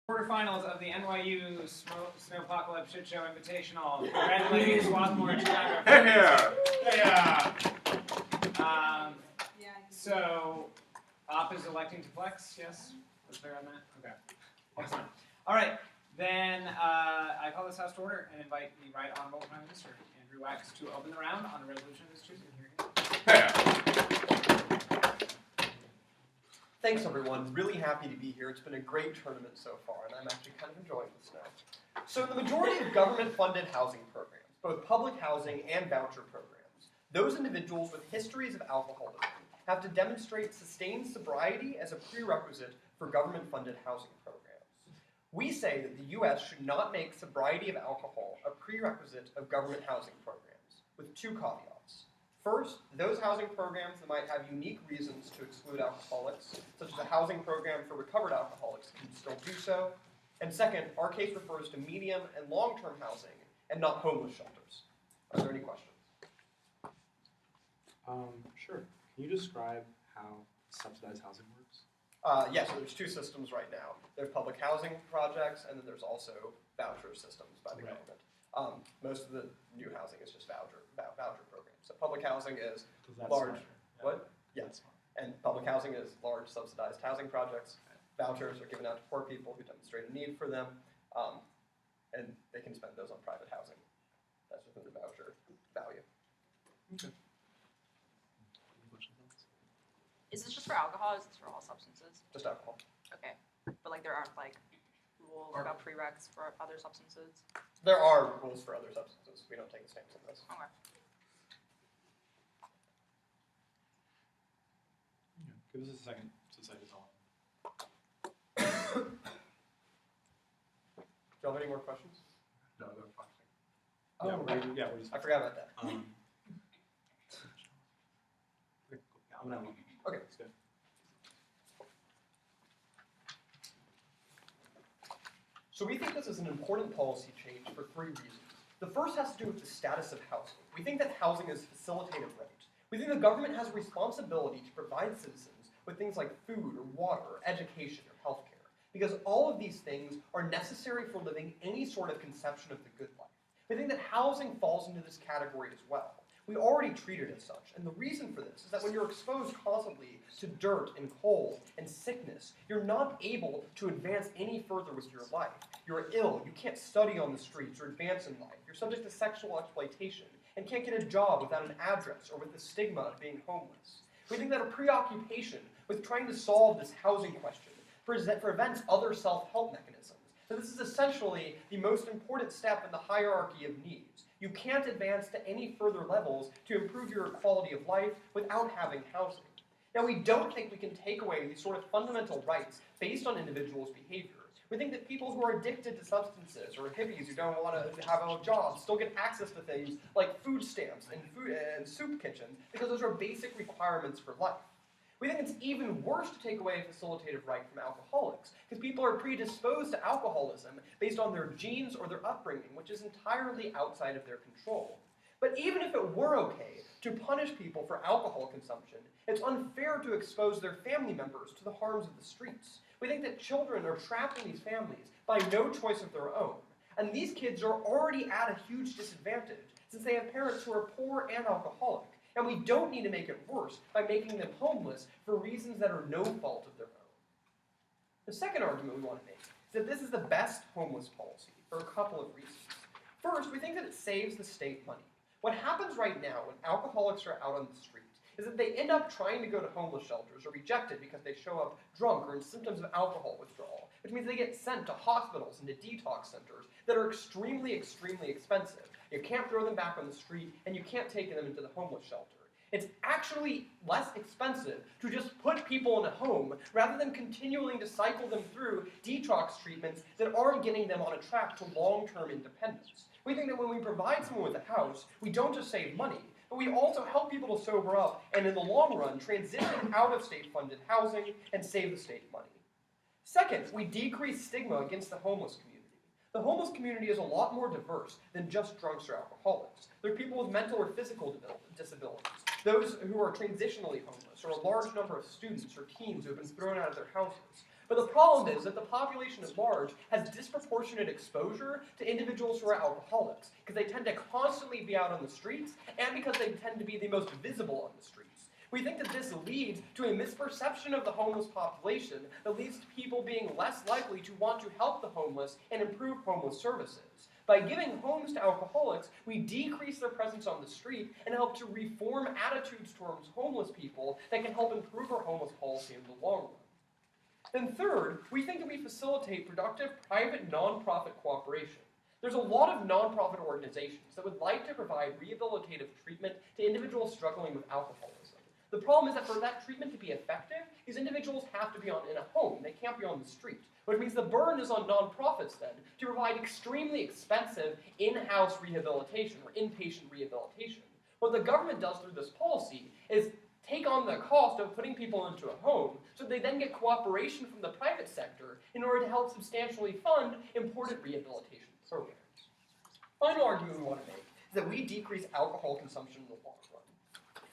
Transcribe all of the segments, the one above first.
Quarterfinals of the NYU Snowpocalypse Shit Show Invitational. Congratulating Swarthmore and Chicago. Yeah. So, Op is electing to flex, yes? Was there on that? Okay. Excellent. All right. Then I call this House to order and invite the Right Honorable Prime Minister, Andrew Wax, to open the round on a resolution of his choosing. Here Thanks, everyone. Really happy to be here. It's been a great tournament so far, and I'm actually kind of enjoying the snow. So the majority of government-funded housing programs, both public housing and voucher programs, those individuals with histories of alcoholism have to demonstrate sustained sobriety as a prerequisite for government-funded housing programs. We say that the U.S. should not make sobriety of alcohol a prerequisite of government housing programs, with two caveats. First, those housing programs that might have unique reasons to exclude alcoholics, such as a housing program for recovered alcoholics, can still do so. And second, our case refers to medium and long-term housing and not homeless shelters. Are there any questions? Sure. Can you describe how subsidized housing works? Yes, so there's two systems right now. There's public housing projects, and then there's also voucher systems by the government. Most of the new housing is just voucher programs. So public housing is large, what? Yes. And public housing is large subsidized housing projects. Vouchers are given out to poor people who demonstrate a need for them, and they can spend those on private housing. That's within the voucher value. Okay. Is this just for alcohol or is this for all substances? Just alcohol. Okay. But like there aren't like rules about prereqs for other substances? There are rules for other substances. We don't take a stance on this. Okay. Yeah. Give us a second to say this all. Do y'all have any more questions? No, they're fine. Oh, We're just. I forgot about that. Okay, cool. Yeah, I'm gonna. Okay. That's good. So we think this is an important policy change for three reasons. The first has to do with the status of housing. We think that housing is a facilitative right. We think the government has a responsibility to provide citizens with things like food or water or education or healthcare, because all of these things are necessary for living any sort of conception of the good life. We think that housing falls into this category as well. We already treat it as such, and the reason for this is that when you're exposed constantly to dirt and cold and sickness, you're not able to advance any further with your life. You're ill, you can't study on the streets or advance in life, you're subject to sexual exploitation, and can't get a job without an address or with the stigma of being homeless. We think that a preoccupation with trying to solve this housing question prevents other self-help mechanisms. So this is essentially the most important step in the hierarchy of needs. You can't advance to any further levels to improve your quality of life without having housing. Now, we don't think we can take away these sort of fundamental rights based on individuals' behavior. We think that people who are addicted to substances or hippies who don't want to have a job still get access to things like food stamps and soup kitchens because those are basic requirements for life. We think it's even worse to take away a facilitative right from alcoholics, because people are predisposed to alcoholism based on their genes or their upbringing, which is entirely outside of their control. But even if it were okay to punish people for alcohol consumption, it's unfair to expose their family members to the harms of the streets. We think that children are trapped in these families by no choice of their own, and these kids are already at a huge disadvantage since they have parents who are poor and alcoholic. And we don't need to make it worse by making them homeless for reasons that are no fault of their own. The second argument we want to make is that this is the best homeless policy for a couple of reasons. First, we think that it saves the state money. What happens right now when alcoholics are out on the street is that they end up trying to go to homeless shelters or rejected because they show up drunk or in symptoms of alcohol withdrawal, which means they get sent to hospitals and to detox centers that are extremely, extremely expensive. You can't throw them back on the street, and you can't take them into the homeless shelter. It's actually less expensive to just put people in a home rather than continuing to cycle them through detox treatments that aren't getting them on a track to long-term independence. We think that when we provide someone with a house, we don't just save money, but we also help people to sober up and in the long run transition out of state-funded housing and save the state money. Second, we decrease stigma against the homeless community. The homeless community is a lot more diverse than just drunks or alcoholics. There are people with mental or physical disabilities, those who are transitionally homeless, or a large number of students or teens who have been thrown out of their houses. But the problem is that the population at large has disproportionate exposure to individuals who are alcoholics, because they tend to constantly be out on the streets, and because they tend to be the most visible on the streets. We think that this leads to a misperception of the homeless population that leads to people being less likely to want to help the homeless and improve homeless services. By giving homes to alcoholics, we decrease their presence on the street and help to reform attitudes towards homeless people that can help improve our homeless policy in the long run. Then third, we think that we facilitate productive private nonprofit cooperation. There's a lot of nonprofit organizations that would like to provide rehabilitative treatment to individuals struggling with alcoholism. The problem is that for that treatment to be effective, these individuals have to be in a home. They can't be on the street, which means the burden is on nonprofits then to provide extremely expensive in-house rehabilitation or inpatient rehabilitation. What the government does through this policy is take on the cost of putting people into a home so they then get cooperation from the private sector in order to help substantially fund important rehabilitation programs. Final argument we want to make is that we decrease alcohol consumption in the long run.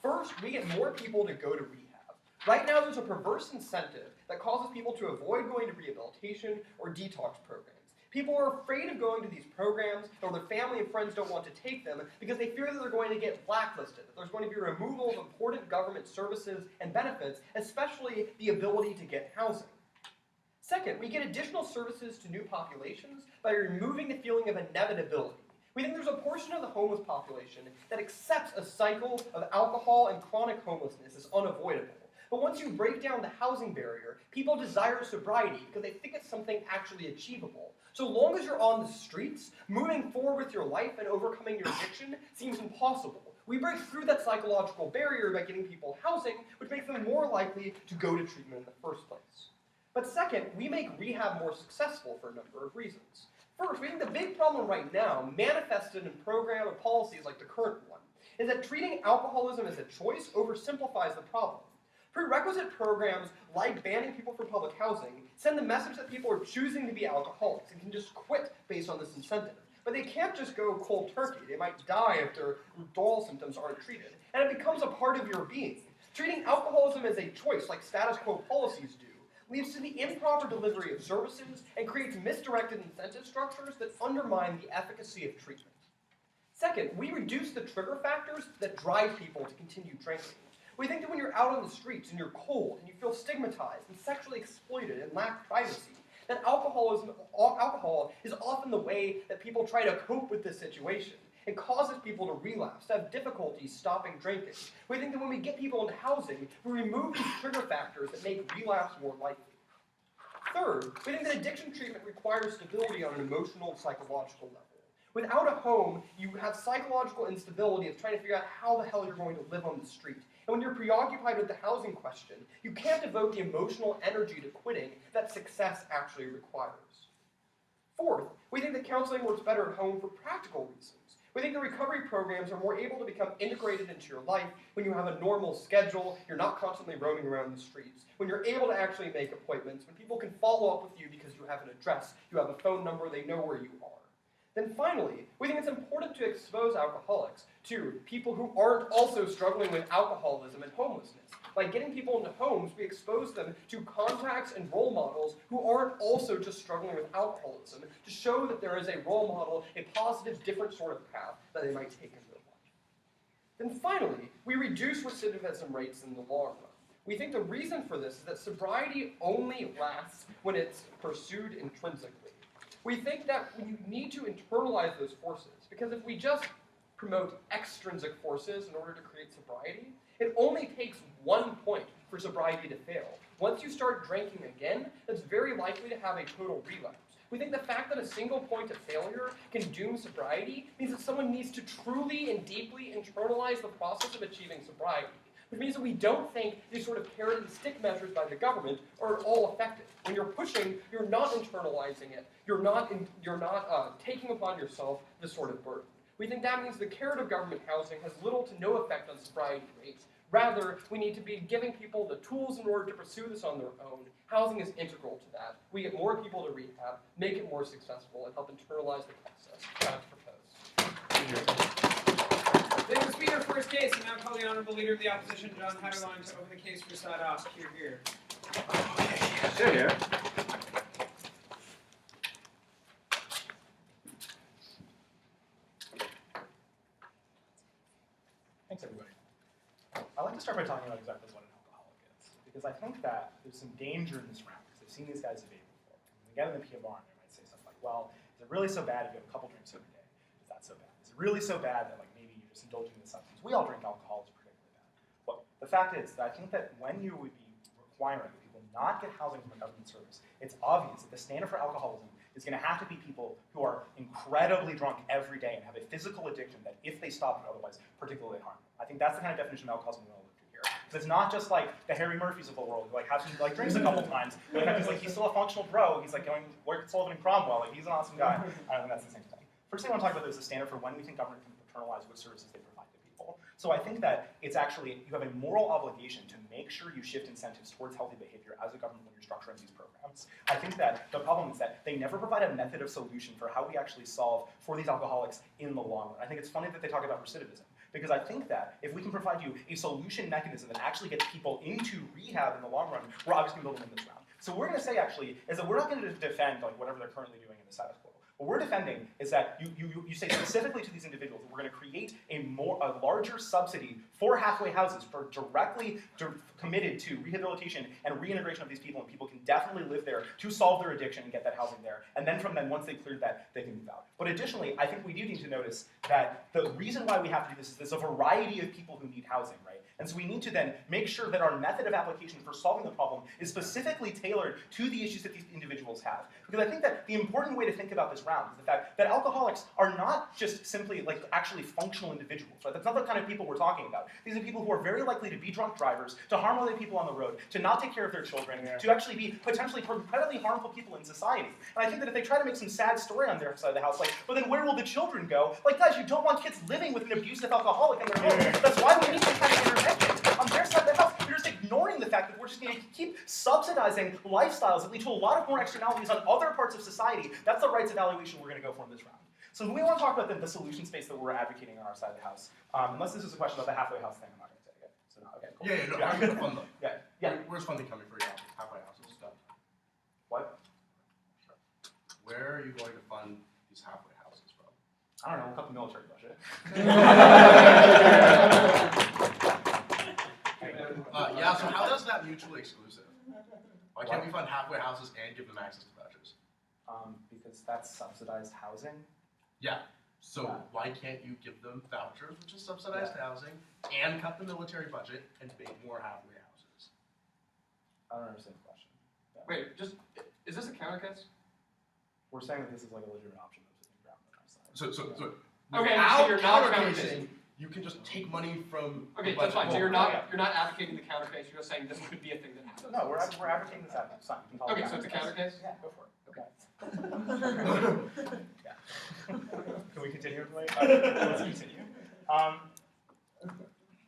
First, we get more people to go to rehab. Right now, there's a perverse incentive that causes people to avoid going to rehabilitation or detox programs. People are afraid of going to these programs, or their family and friends don't want to take them because they fear that they're going to get blacklisted, that there's going to be removal of important government services and benefits, especially the ability to get housing. Second, we get additional services to new populations by removing the feeling of inevitability. We think there's a portion of the homeless population that accepts a cycle of alcohol and chronic homelessness as unavoidable. But once you break down the housing barrier, people desire sobriety because they think it's something actually achievable. So long as you're on the streets, moving forward with your life and overcoming your addiction seems impossible. We break through that psychological barrier by getting people housing, which makes them more likely to go to treatment in the first place. But second, we make rehab more successful for a number of reasons. First, we think the big problem right now, manifested in program or policies like the current one, is that treating alcoholism as a choice oversimplifies the problem. Prerequisite programs like banning people from public housing send the message that people are choosing to be alcoholics and can just quit based on this incentive. But they can't just go cold turkey. They might die if their withdrawal symptoms aren't treated. And it becomes a part of your being. Treating alcoholism as a choice, like status quo policies do, leads to the improper delivery of services and creates misdirected incentive structures that undermine the efficacy of treatment. Second, we reduce the trigger factors that drive people to continue drinking. We think that when you're out on the streets and you're cold and you feel stigmatized and sexually exploited and lack privacy, that alcohol is often the way that people try to cope with this situation. It causes people to relapse, to have difficulty stopping drinking. We think that when we get people into housing, we remove these trigger factors that make relapse more likely. Third, we think that addiction treatment requires stability on an emotional and psychological level. Without a home, you have psychological instability of trying to figure out how the hell you're going to live on the street. And when you're preoccupied with the housing question, you can't devote the emotional energy to quitting that success actually requires. Fourth, we think that counseling works better at home for practical reasons. We think the recovery programs are more able to become integrated into your life when you have a normal schedule, you're not constantly roaming around the streets, when you're able to actually make appointments, when people can follow up with you because you have an address, you have a phone number, they know where you are. Then finally, we think it's important to expose alcoholics to people who aren't also struggling with alcoholism and homelessness. By getting people into homes, we expose them to contacts and role models who aren't also just struggling with alcoholism, to show that there is a role model, a positive, different sort of path that they might take in their life. Then finally, we reduce recidivism rates in the long run. We think the reason for this is that sobriety only lasts when it's pursued intrinsically. We think that you need to internalize those forces, because if we just promote extrinsic forces in order to create sobriety, it only takes 1 point for sobriety to fail. Once you start drinking again, that's very likely to have a total relapse. We think the fact that a single point of failure can doom sobriety means that someone needs to truly and deeply internalize the process of achieving sobriety, which means that we don't think these sort of carrot and stick measures by the government are at all effective. When you're pushing, you're not internalizing it. You're not taking upon yourself this sort of burden. We think that means the carrot of government housing has little to no effect on sobriety rates. Rather, we need to be giving people the tools in order to pursue this on their own. Housing is integral to that. We get more people to rehab, make it more successful, and help internalize the process. That's proposed. Then the speaker first case, and now call the Honorable Leader of the Opposition, John Hatterline, to open the case for side off. Hear, hear. Sure, here. start by talking about exactly what an alcoholic is, because I think that there's some danger in this round, because I've seen these guys debate before. When they get in the PMR, they might say something like, well, is it really so bad if you have a couple drinks every day? Is that so bad? Is it really so bad that like maybe you're just indulging in the substance? We all drink alcohol, it's particularly bad. Well, the fact is that I think that when you would be requiring that people not get housing from a government service, it's obvious that the standard for alcoholism is going to have to be people who are incredibly drunk every day and have a physical addiction that if they stop would otherwise particularly harm them. I think that's the kind of definition of alcoholism we want to look to here. Because it's not just like the Harry Murphys of the world who like has he like drinks a couple times, but in fact he's still a functional bro. He's like going work at Sullivan and Cromwell. Like he's an awesome guy. I don't think that's the same thing. First thing I want to talk about is the standard for when we think government can paternalize what services they provide to people. So I think that it's actually, you have a moral obligation to make sure you shift incentives towards healthy behavior as a government when you're structuring these programs. I think that the problem is that they never provide a method of solution for how we actually solve for these alcoholics in the long run. I think it's funny that they talk about recidivism, because I think that if we can provide you a solution mechanism that actually gets people into rehab in the long run, we're obviously going to build them in this round. So what we're going to say actually is that we're not going to defend like whatever they're currently doing in the status quo. What we're defending is that you say specifically to these individuals that we're going to create a larger subsidy for halfway houses for directly committed to rehabilitation and reintegration of these people, and people can definitely live there to solve their addiction and get that housing there. And then from then, once they've cleared that, they can move out. But additionally, I think we do need to notice that the reason why we have to do this is there's a variety of people who need housing, right? And so we need to then make sure that our method of application for solving the problem is specifically tailored to the issues that these individuals have. Because I think that the important way to think about this round is the fact that alcoholics are not just simply like actually functional individuals, right? That's not the kind of people we're talking about. These are people who are very likely to be drunk drivers, to harm other people on the road, to not take care of their children, to actually be potentially incredibly harmful people in society. And I think that if they try to make some sad story on their side of the house, like, but then where will the children go? Like, guys, you don't want kids living with an abusive alcoholic in their home. That's why we need to kind of intervention on their side of the house. You're just ignoring the fact that we're just going to keep subsidizing lifestyles that lead to a lot of more externalities on other parts of society. That's the rights evaluation we're going to go for in this round. So we want to talk about the solution space that we're advocating on our side of the house. Unless this is a question about the halfway house thing, I'm not going to say it. So no, okay, cool. I'm going to fund them. Yeah. Where's funding coming for your halfway houses? What? Where are you going to fund these halfway houses from? I don't know, we'll cut the military budget. Yeah, so how is that mutually exclusive? Why can't we fund halfway houses and give them access to vouchers? Because that's subsidized housing. Yeah, so why can't you give them vouchers, which is subsidized housing, and cut the military budget and make more halfway houses? I don't understand the question. Wait, is this a counter case? We're saying that this is like a legitimate option that's in ground on our side. So Okay, without so you're not countercasing, you can just take money from Okay, the that's budget. fine. So you're not advocating the counter case. You're just saying this could be a thing that happens. No, we're advocating this avenue. Fine, you can call Okay, it so it's a counter case. Yeah, go for it. Okay. Can we continue? Let's continue.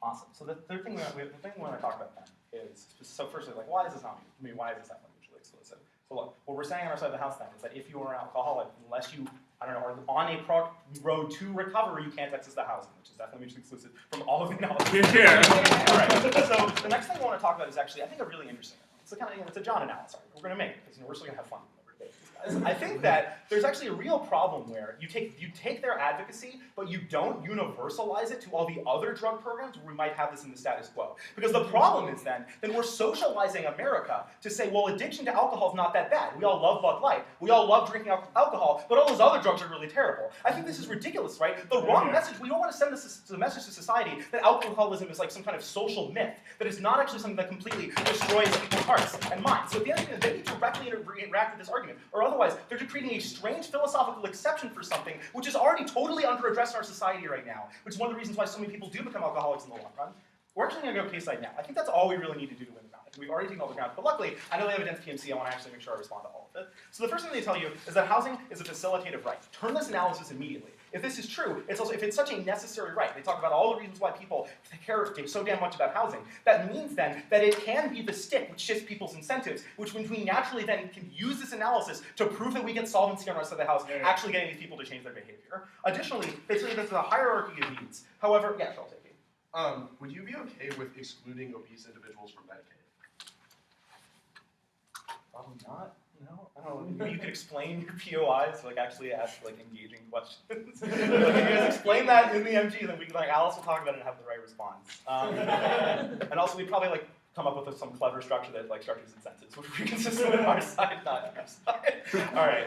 Awesome. So the third thing we want to talk about then is, so firstly, like, why is this not? I mean, why is this not mutually exclusive? So look, what we're saying on our side of the house then is that if you are an alcoholic, unless you, I don't know, are on a road to recovery, you can't access the housing, which is definitely mutually exclusive from all of the analysis. All right. So the next thing I want to talk about is actually, I think, a really interesting one. It's a kind of, it's a John analysis. We're going to make it because we're still going to have fun. I think that there's actually a real problem where you take their advocacy, but you don't universalize it to all the other drug programs where we might have this in the status quo. Because the problem is then we're socializing America to say, well, addiction to alcohol is not that bad. We all love Bud Light. We all love drinking alcohol, but all those other drugs are really terrible. I think this is ridiculous, right? The wrong message, we don't want to send the message to society that alcoholism is like some kind of social myth, that it's not actually something that completely destroys people's hearts and minds. So at the end of the day, they need to directly interact with this argument, or otherwise, they're just creating a strange philosophical exception for something which is already totally under addressed in our society right now, which is one of the reasons why so many people do become alcoholics in the long run. We're actually going to go case side now. I think that's all we really need to do to win the round. We've already taken all the ground, but luckily, I know they have a dense PMC. I want to actually make sure I respond to all of it. So the first thing they tell you is that housing is a facilitative right. Turn this analysis immediately. If this is true, it's also, if it's such a necessary right, they talk about all the reasons why people care so damn much about housing, that means then that it can be the stick which shifts people's incentives, which means we naturally then can use this analysis to prove that we get solvency on the rest of the house, actually getting these people to change their behavior. Additionally, they tell you there's a hierarchy of needs. However, yeah, sure, I'll take it. Would you be okay with excluding obese individuals from Medicaid? Probably not. No, I don't know. Maybe you could explain your POIs, like actually ask like engaging questions. Like, you guys explain that in the MG, then we can like Alice will talk about it and have the right response. And also we probably like come up with some clever structure that like structures incentives, which would be consistent with our side, not your side. All right.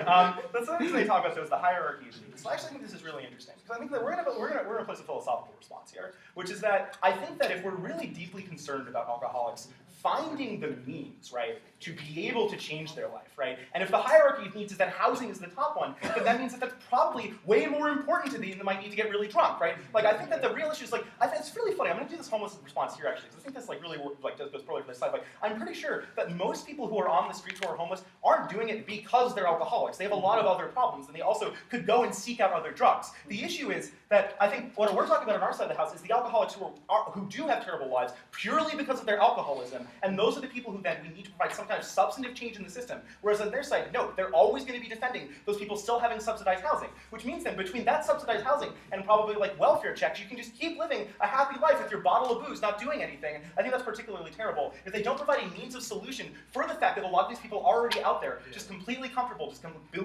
The second thing they talk about though is the hierarchy of needs. So I actually think this is really interesting because I think that we're gonna place a philosophical response here, which is that I think that if we're really deeply concerned about alcoholics finding the means, right, to be able to change their life, right? And if the hierarchy of needs is that housing is the top one, then that means that that's probably way more important to them than might need to get really drunk, right? Like, I think that the real issue is, like, it's really funny. I'm going to do this homeless response here, actually, because I think this, like, really, like, goes poorly for this slide. Like, I'm pretty sure that most people who are on the streets who are homeless aren't doing it because they're alcoholics. They have a lot of other problems, and they also could go and seek out other drugs. The issue is that I think what we're talking about on our side of the house is the alcoholics who do have terrible lives purely because of their alcoholism, and those are the people who then we need to provide some kind of substantive change in the system. Whereas on their side, no, they're always going to be defending those people still having subsidized housing, which means then between that subsidized housing and probably like welfare checks, you can just keep living a happy life with your bottle of booze, not doing anything. I think that's particularly terrible. If they don't provide a means of solution for the fact that a lot of these people are already out there, just completely comfortable, just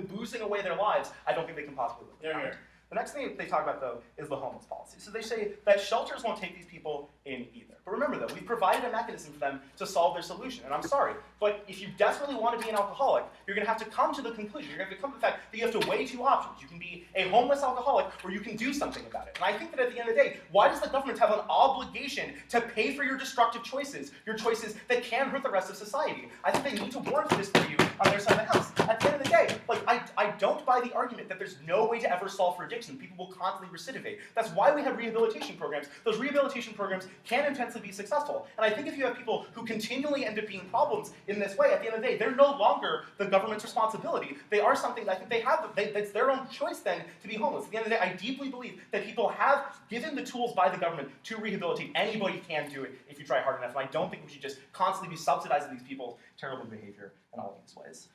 boozing away their lives, I don't think they can possibly live around. The next thing they talk about, though, is the homeless policy. So they say that shelters won't take these people in either. But remember, though, we've provided a mechanism for them to solve their solution. And I'm sorry, but if you desperately want to be an alcoholic, you're going to have to come to the conclusion, you're going to have to come to the fact that you have to weigh two options. You can be a homeless alcoholic, or you can do something about it. And I think that at the end of the day, why does the government have an obligation to pay for your destructive choices, your choices that can hurt the rest of society? I think they need to warrant this for you on their side of the house. At the end of the day, like, I don't buy the argument that there's no way to ever solve for addiction. People will constantly recidivate. That's why we have rehabilitation programs. Those rehabilitation programs can intensely be successful. And I think if you have people who continually end up being problems in this way, at the end of the day, they're no longer the government's responsibility. They are something that I think they have, it's their own choice then to be homeless. At the end of the day, I deeply believe that people have given the tools by the government to rehabilitate. Anybody can do it if you try hard enough. And I don't think we should just constantly be subsidizing these people's terrible behavior in all these ways.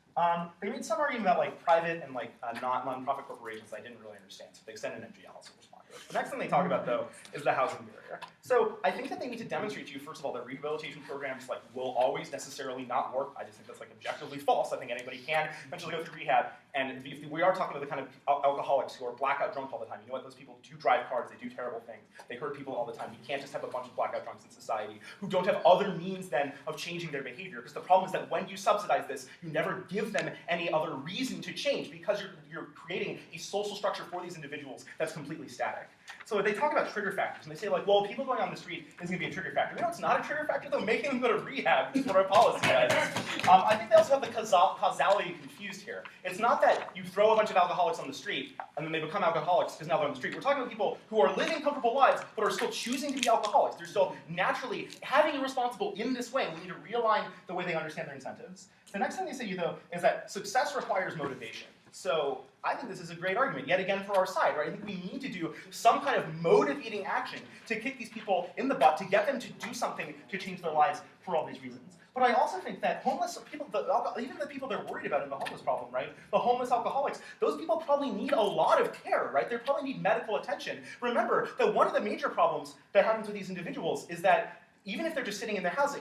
They made some argument about like private and like non-profit corporations I didn't really understand, so they sent an MG also respond to it. The next thing they talk about though is the housing barrier. So I think that they need to demonstrate to you, first of all, that rehabilitation programs like will always necessarily not work. I just think that's like objectively false. I think anybody can eventually go through rehab. And if we are talking about the kind of alcoholics who are blackout drunk all the time, you know what? Those people do drive cars, they do terrible things, they hurt people all the time. You can't just have a bunch of blackout drunks in society who don't have other means then of changing their behavior. Because the problem is that when you subsidize this, you never give them any other reason to change because you're creating a social structure for these individuals that's completely static. So they talk about trigger factors, and they say like, well, people going on the street is going to be a trigger factor. You know it's not a trigger factor though? Making them go to rehab is what our policy is. I think they also have the causality confused here. It's not that you throw a bunch of alcoholics on the street and then they become alcoholics because now they're on the street. We're talking about people who are living comfortable lives but are still choosing to be alcoholics. They're still naturally having irresponsible in this way. We need to realign the way they understand their incentives. The next thing they say though is that success requires motivation. So I think this is a great argument, yet again, for our side, right? I think we need to do some kind of motivating action to kick these people in the butt, to get them to do something to change their lives for all these reasons. But I also think that homeless people, even the people they're worried about in the homeless problem, right? The homeless alcoholics, those people probably need a lot of care, right? They probably need medical attention. Remember that one of the major problems that happens with these individuals is that even if they're just sitting in their house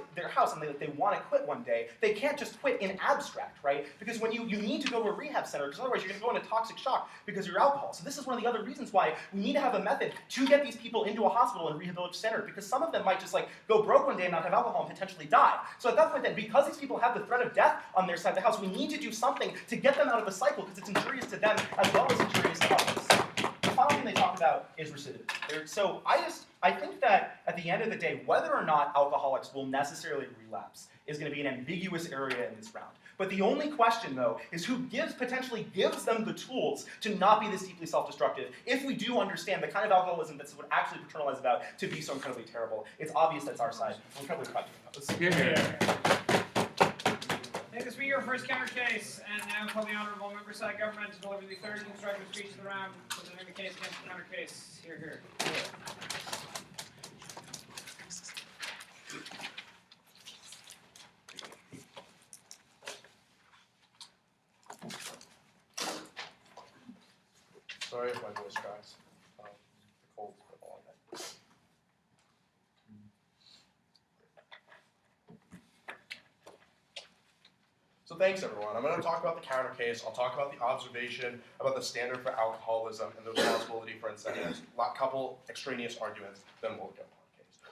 and they want to quit one day, they can't just quit in abstract, right? Because when you need to go to a rehab center, because otherwise you're going to go into toxic shock because of your alcohol. So this is one of the other reasons why we need to have a method to get these people into a hospital and rehabilitation center, because some of them might just like go broke one day and not have alcohol and potentially die. So at that point then, because these people have the threat of death on their side of the house, we need to do something to get them out of the cycle because it's injurious to them as well as injurious to others. The final thing they talk about is recidivism. So I think that at the end of the day, whether or not alcoholics will necessarily relapse is going to be an ambiguous area in this round. But the only question, though, is who potentially gives them the tools to not be this deeply self-destructive if we do understand the kind of alcoholism that's what actually paternalized about to be so incredibly terrible. It's obvious that's our side. We're incredibly proud of those. Take this be your first counter case, and now call the Honourable Member Side Government to deliver the third constructive speech of the round, presenting the case against the counter case. Here. Sorry if my voice cracks. The cold's been all night. So thanks everyone. I'm going to talk about the counter case. I'll talk about the observation, about the standard for alcoholism and the responsibility for incentives. A couple extraneous arguments, then we'll go on the case.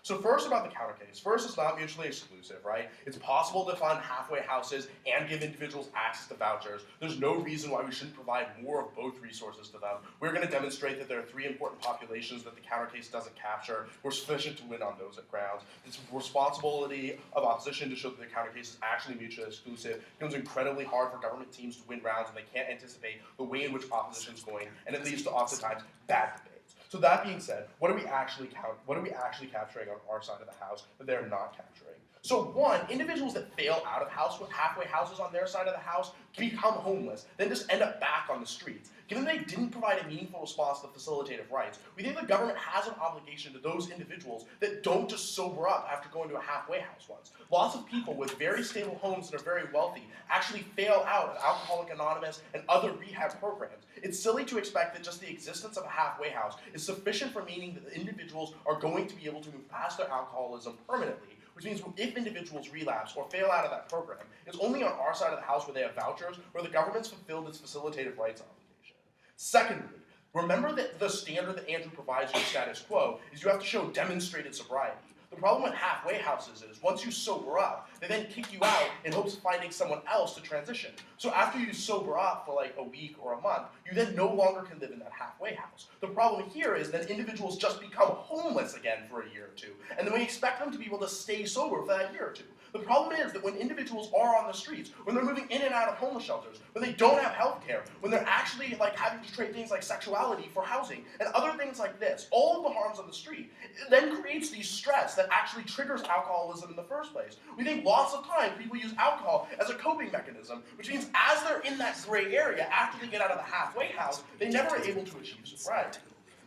So first about the counter case. First, it's not mutually exclusive, right? It's possible to fund halfway houses and give individuals access to vouchers. There's no reason why we shouldn't provide more of both resources to them. We're going to demonstrate that there are 3 important populations that the counter case doesn't capture. We're sufficient to win on those grounds. It's responsibility of opposition to show that the counter case is actually mutually exclusive. It becomes incredibly hard for government teams to win rounds and they can't anticipate the way in which opposition is going, and it leads to oftentimes bad debates. So that being said, what are we actually capturing on our side of the house that they're not capturing? So one, individuals that fail out of halfway houses on their side of the house become homeless, then just end up back on the streets. Given they didn't provide a meaningful response to facilitative rights, we think the government has an obligation to those individuals that don't just sober up after going to a halfway house once. Lots of people with very stable homes that are very wealthy actually fail out of Alcoholics Anonymous and other rehab programs. It's silly to expect that just the existence of a halfway house is sufficient for meaning that the individuals are going to be able to move past their alcoholism permanently, which means if individuals relapse or fail out of that program, it's only on our side of the house where they have vouchers where the government's fulfilled its facilitative rights obligation. Secondly, remember that the standard that Andrew provides for status quo is you have to show demonstrated sobriety. The problem with halfway houses is once you sober up, they then kick you out in hopes of finding someone else to transition. So after you sober up for like a week or a month, you then no longer can live in that halfway house. The problem here is that individuals just become homeless again for a year or two, and then we expect them to be able to stay sober for that year or two. The problem is that when individuals are on the streets, when they're moving in and out of homeless shelters, when they don't have health care, when they're actually like having to trade things like sexuality for housing and other things like this, all of the harms on the street, it then creates these stress that actually triggers alcoholism in the first place. We think lots of times people use alcohol as a coping mechanism, which means as they're in that gray area after they get out of the halfway house, they never are able to achieve sobriety.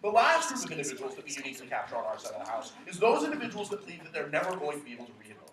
The last group of individuals that we uniquely capture on our side of the house is those individuals that believe that they're never going to be able to rehabilitate.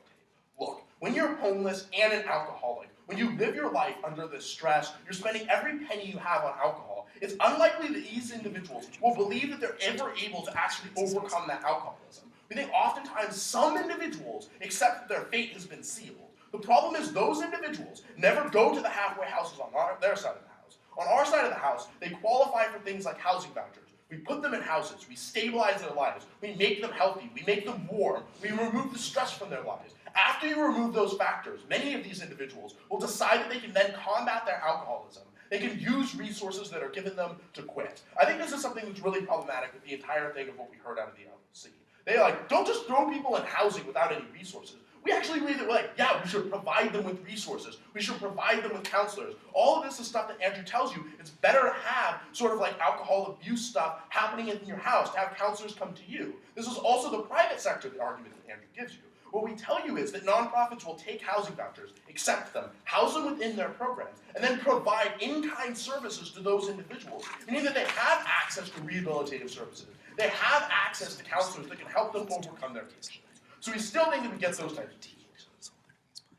Look, when you're homeless and an alcoholic, when you live your life under this stress, you're spending every penny you have on alcohol, it's unlikely that these individuals will believe that they're ever able to actually overcome that alcoholism. We think oftentimes some individuals accept that their fate has been sealed. The problem is those individuals never go to the halfway houses on their side of the house. On our side of the house, they qualify for things like housing vouchers. We put them in houses, we stabilize their lives, we make them healthy, we make them warm, we remove the stress from their lives. After you remove those factors, many of these individuals will decide that they can then combat their alcoholism. They can use resources that are given them to quit. I think this is something that's really problematic with the entire thing of what we heard out of the LLC. They don't just throw people in housing without any resources. We actually believe that we should provide them with resources. We should provide them with counselors. All of this is stuff that Andrew tells you. It's better to have sort of like alcohol abuse stuff happening in your house, to have counselors come to you. This is also the private sector, the argument that Andrew gives you. What we tell you is that nonprofits will take housing vouchers, accept them, house them within their programs, and then provide in-kind services to those individuals, meaning that they have access to rehabilitative services. They have access to counselors that can help them overcome their addictions. So we still think that we get those types of teams.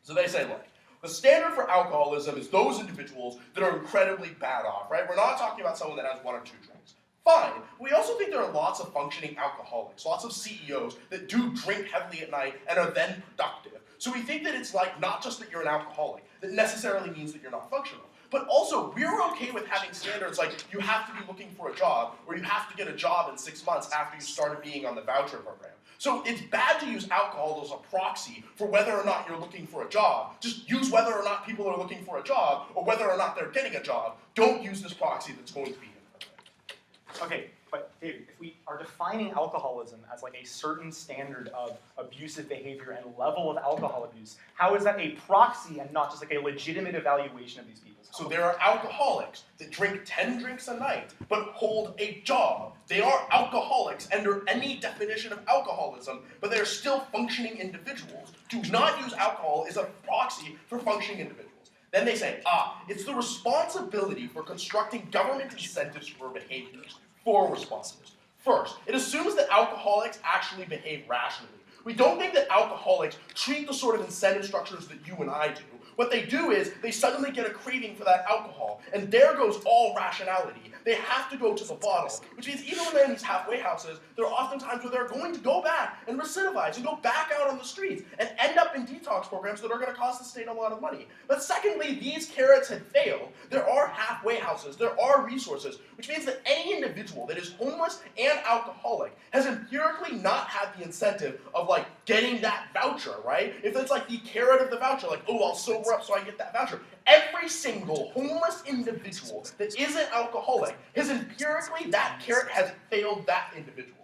So they say, look, the standard for alcoholism is those individuals that are incredibly bad off, right? We're not talking about someone that has 1 or 2 drinks. Fine. We also think there are lots of functioning alcoholics, lots of CEOs that do drink heavily at night and are then productive. So we think that it's like not just that you're an alcoholic, that necessarily means that you're not functional. But also, we're okay with having standards like you have to be looking for a job, or you have to get a job in 6 months after you started being on the voucher program. So it's bad to use alcohol as a proxy for whether or not you're looking for a job. Just use whether or not people are looking for a job, or whether or not they're getting a job. Don't use this proxy that's going to be imperfect. Okay, but David, if we are defining alcoholism as like a certain standard of abusive behavior and level of alcohol abuse, how is that a proxy and not just like a legitimate evaluation of these people's health? So there are alcoholics that drink 10 drinks a night, but hold a job. They are alcoholics under any definition of alcoholism, but they're still functioning individuals. Do not use alcohol as a proxy for functioning individuals. Then they say, it's the responsibility for constructing government incentives for behaviors. 4 responses. First, it assumes that alcoholics actually behave rationally. We don't think that alcoholics treat the sort of incentive structures that you and I do, what they do is they suddenly get a craving for that alcohol, and there goes all rationality. They have to go to the bottle, which means even when they're in these halfway houses, there are often times where they're going to go back and recidivize and go back out on the streets and end up in detox programs that are going to cost the state a lot of money. But secondly, these carrots had failed. There are halfway houses, there are resources, which means that any individual that is homeless and alcoholic has empirically not had the incentive of like getting that voucher, right? If it's like the carrot of the voucher, like, oh, I'll sober up so I get that voucher. Every single homeless individual that isn't alcoholic has empirically, that carrot has failed that individual.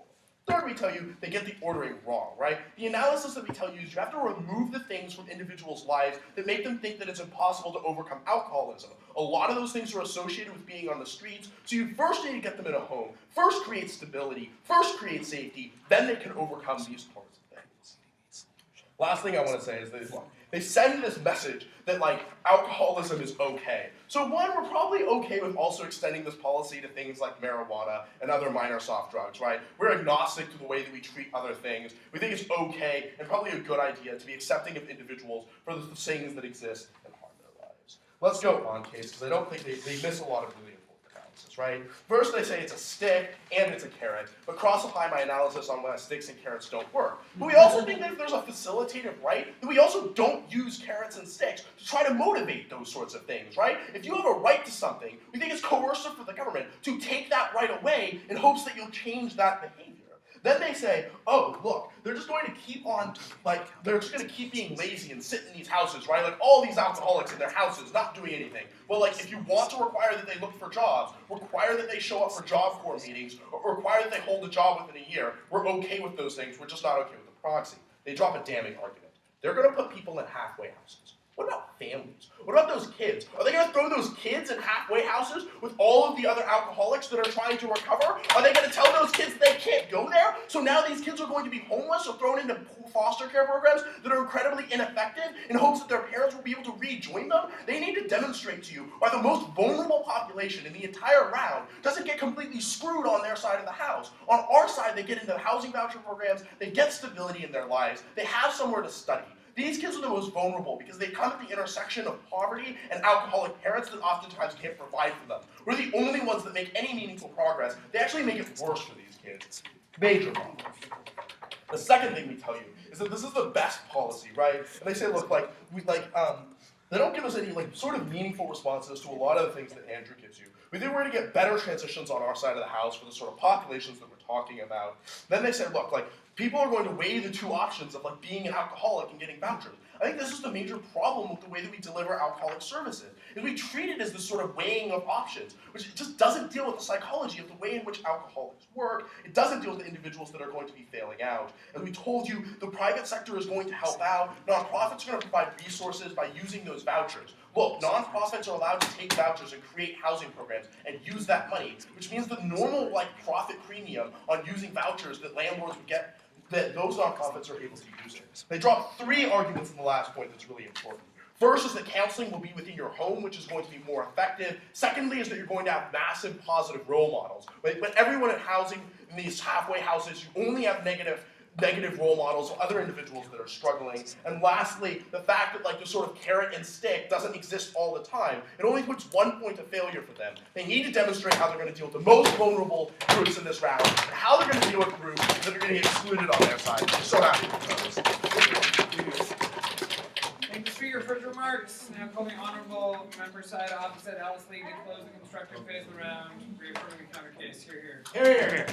Third, we tell you they get the ordering wrong, right? The analysis that we tell you is you have to remove the things from individuals' lives that make them think that it's impossible to overcome alcoholism. A lot of those things are associated with being on the streets, so you first need to get them in a home, first create stability, first create safety, then they can overcome these sorts of things. Last thing I want to say is that they send this message that like alcoholism is okay. So one, we're probably okay with also extending this policy to things like marijuana and other minor soft drugs, right? We're agnostic to the way that we treat other things. We think it's okay and probably a good idea to be accepting of individuals for the things that exist and harm their lives. Let's go on case, because I don't think they miss a lot of really important analysis, right? First they say it's a stick and it's a carrot, but cross-apply my analysis on why sticks and carrots don't work. But we also think that if there's a facilitative right, then we also don't use carrots and sticks to try to motivate those sorts of things, right? If you have a right to something, we think it's coercive for the government to take that right away in hopes that you'll change that behavior. Then they say, oh, look, they're just going to keep on, like, they're just going to keep being lazy and sit in these houses, right? Like, all these alcoholics in their houses not doing anything. Well, like, if you want to require that they look for jobs, require that they show up for Job Corps meetings, or require that they hold a job within a year, we're okay with those things. We're just not okay with the proxy. They drop a damning argument. They're going to put people in halfway houses. What about families? What about those kids? Are they going to throw those kids in halfway houses with all of the other alcoholics that are trying to recover? Are they going to tell those kids that they can't go there? So now these kids are going to be homeless or thrown into foster care programs that are incredibly ineffective in hopes that their parents will be able to rejoin them? They need to demonstrate to you why the most vulnerable population in the entire round doesn't get completely screwed on their side of the house. On our side, they get into housing voucher programs, they get stability in their lives, they have somewhere to study. These kids are the most vulnerable because they come at the intersection of poverty and alcoholic parents that oftentimes can't provide for them. We're the only ones that make any meaningful progress. They actually make it worse for these kids. Major problem. The second thing we tell you is that this is the best policy, right? And they say, look, they don't give us any sort of meaningful responses to a lot of the things that Andrew gives you. We think we're going to get better transitions on our side of the house for the sort of populations that we're talking about. Then they say, look, people are going to weigh the two options of being an alcoholic and getting vouchers. I think this is the major problem with the way that we deliver alcoholic services, is we treat it as this sort of weighing of options, which just doesn't deal with the psychology of the way in which alcoholics work. It doesn't deal with the individuals that are going to be failing out. As we told you, the private sector is going to help out. Nonprofits are going to provide resources by using those vouchers. Look, nonprofits are allowed to take vouchers and create housing programs and use that money, which means the normal profit premium on using vouchers that landlords would get, that those nonprofits are able to use it. They drop three arguments in the last point that's really important. First is that counseling will be within your home, which is going to be more effective. Secondly is that you're going to have massive positive role models. When everyone in housing, in these halfway houses, you only have negative role models of other individuals that are struggling. And lastly, the fact that the sort of carrot and stick doesn't exist all the time. It only puts 1 point of failure for them. They need to demonstrate how they're going to deal with the most vulnerable groups in this round, and how they're going to deal with groups that are going to get excluded on their side. I'm so happy with those. Thanks for your first remarks. Now calling honorable member side opposite Alice Lee to close the constructive phase of the round, reaffirming the counter case. Here. Here.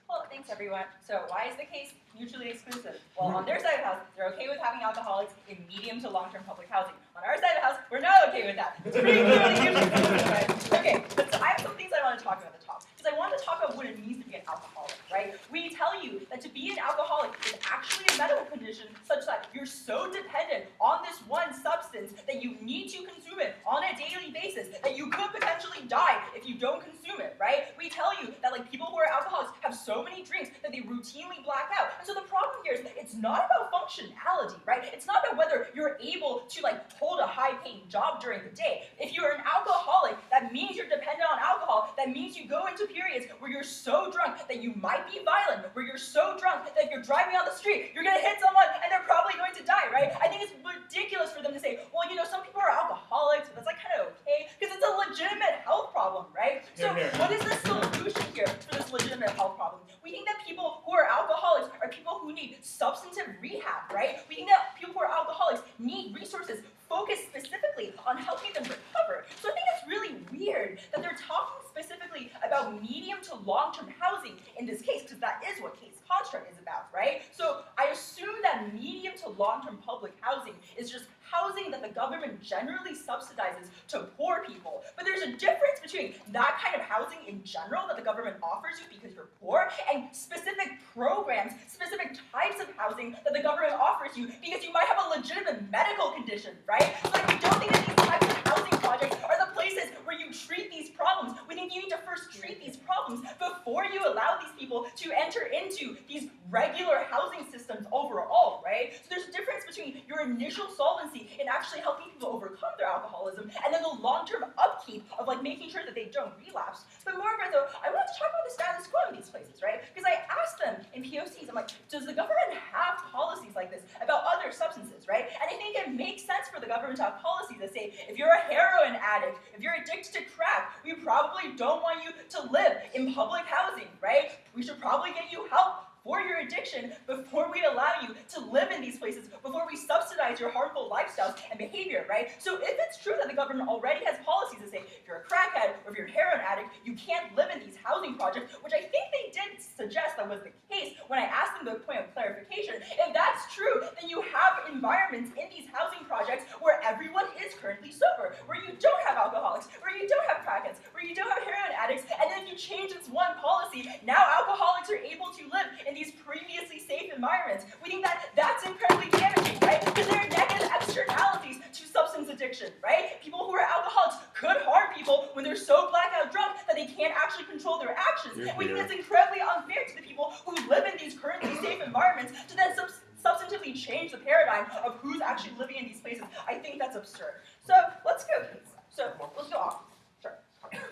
Well, thanks everyone. So why is the case mutually exclusive? Well, on their side of the house, they're okay with having alcoholics in medium to long-term public housing. On our side of the house, we're not okay with that. It's pretty clearly mutually exclusive, right? Okay, so I have some things I want to talk about at the top. Because I want to talk about what it means to be an alcoholic, right? We tell you that to be an alcoholic is actually a medical condition such that you're so dependent on this one substance that you need to consume it on a daily basis that you could potentially die if you don't consume it, right? We tell you that people who are alcoholics have so many drinks that they routinely black out. And so the problem here is that it's not about functionality, right? It's not about whether you're able to hold a high-paying job during the day. If you're an alcoholic, that means you're dependent on alcohol. that means you go into periods where you're so drunk that you might be violent, where you're so drunk that if you're driving on the street, you're going to hit someone and they're probably going to die, right? I think it's ridiculous for them to say, well, some people are alcoholics, but that's like kind of okay, because it's a legitimate health problem, right? So what is the solution here for this legitimate health problem? We think that people who are alcoholics are people who need substantive rehab, right? We think that people who are alcoholics need resources focused specifically on helping them recover. So I think it's really weird that they're talking specifically about medium to long-term housing in this case, because that is what case construct is about, right? So I assume that medium to long-term public housing is just housing that the government generally subsidizes to poor people. But there's a difference between that kind of housing in general that the government offers you because you're poor, and specific programs, specific types of housing that the government offers you because you might have a legitimate medical condition, right? So we don't think that these types of housing projects are the places where you treat these problems. We think you need to first treat these problems before you allow these people to enter into these regular housing systems overall, right? So there's a difference between your initial solvency in actually helping people overcome their alcoholism and then the long-term upkeep of making sure that they don't relapse. But moreover though, I want to talk about the status quo in these places, right? Because I asked them in POCs, I'm like, does the government have policies like this about other substances, right? And I think it makes sense for the government to have policies that say, if you're a heroin addict, if you're addicted to crack, we probably don't want you to live in public housing, right? We should probably get you help for your addiction before we allow you to live in these places, before we subsidize your harmful lifestyles and behavior, right? So if it's true that the government already has policies that say, if you're a crackhead or if you're a heroin addict, you can't live in these housing projects, which I think they did suggest that was the case when I asked them the point of clarification. If that's true, then you have environments in these housing projects where everyone is currently sober, where you don't have alcoholics, where you don't have crackheads, where you don't have heroin addicts, and then if you change this one policy, now alcoholics are able to live in these previously safe environments. We think that that's incredibly damaging, right? Because there are negative externalities to substance addiction, right? People who are alcoholics could harm people when they're so blackout drunk that they can't actually control their actions. We think that's incredibly unfair to the people who live in these currently safe environments to then substantively change the paradigm of who's actually living in these places. I think that's absurd. So let's go. So let's go off. Sure.